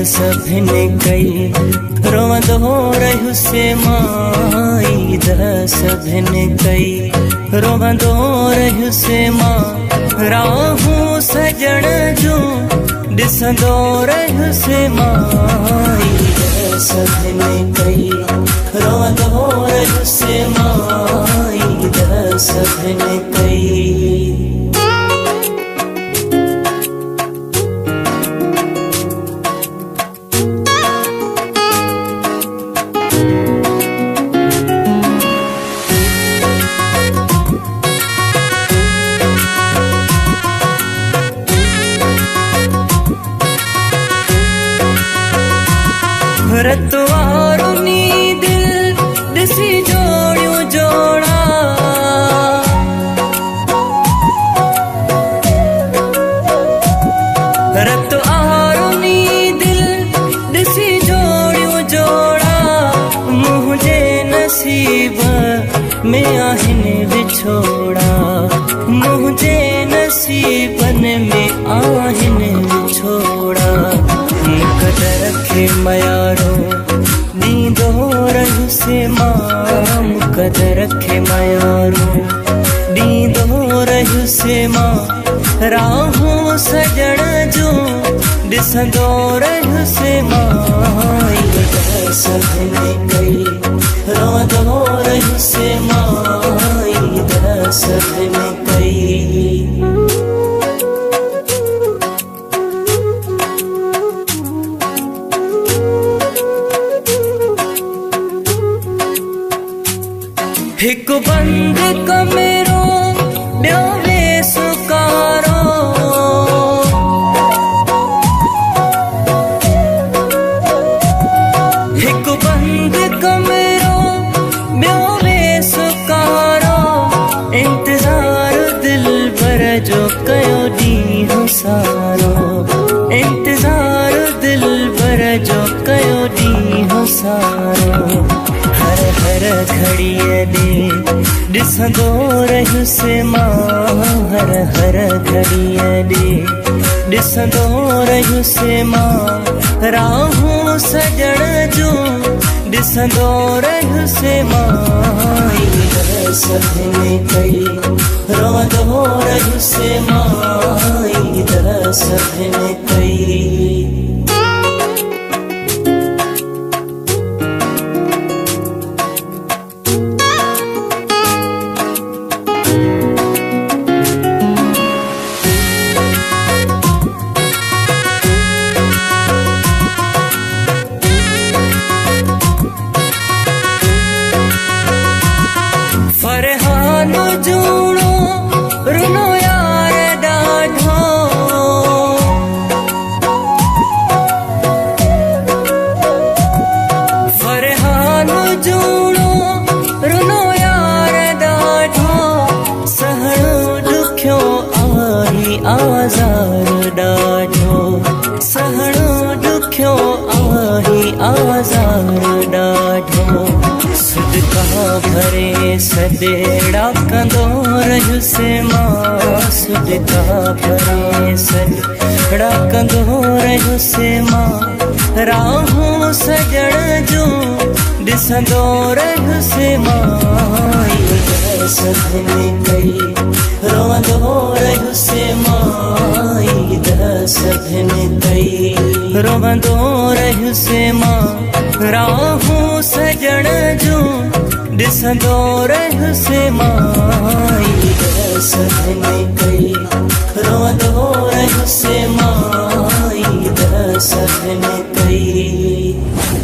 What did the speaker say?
सभिनी कई रोवंदो रहियुसि मां ईद सभिनी कई रोवंदो रहियुसि मां राहूं सजण जूं ॾिसंदो रहियुसि मां ईद सभिनी कई रोवंदो रहियुसि मां ईद सभिनी कई। रतवारुनी दिल ॾिसी जोड़ियूं जोड़ा रतवारुनी दिल ॾिसी जोड़ियूं जोड़ा मुंहिंजे नसीब में आहिनि विछोड़ा मुंहिंजे नसीबनि में आहिनि विछोड़ा मुक़दर खे मयारो ॾींदो रहियुसि मां मुक़दर खे मयारो ॾींदो रहियुसि मां राहूं सजण जूं ॾिसंदो रहियुसि मां ईद सभिनी कई रोवंदो रहियुसि मां ईद सभिनी कई। हिकु बंद कमरो ॿियो बेसुकारो हिकु बंद कमरो ॿियो बेसुकारो इंतज़ार दिलबर जो कयो ॾींहुं सारो इंतज़ार दिलबर जो कयो ॾींहुं सारो हर हर घड़ीअ ॾे ॾिसंदो रहियुसि मां हर हर घड़ीअ ॾे ॾिसंदो रहियुसि मां राहूं सजण जूं ॾिसंदो रहियुसि मां ईद सभिनी कई रोवंदो रहियुसि मां ईद सभिनी कई। आज़ार ॾाढो सहणो ॾुखियो आहे आज़ार ॾाढो सदका भरे सॾेड़ा कंदो रहियुसि मां सदका भरे सॾेड़ा कंदो रहियुसि मां राहूं सजण जूं ॾिसंदो रहियुसि मां ईद सभिनी कई रोवंदो रहियुसि मां ईद सभिनी कई रोवंदो रहियुसि मां राहूं सजण जूं ॾिसंदो रहियुसि मां ईद सभिनी कई रोवंदो रहियुसि मां ईद सभिनी कई।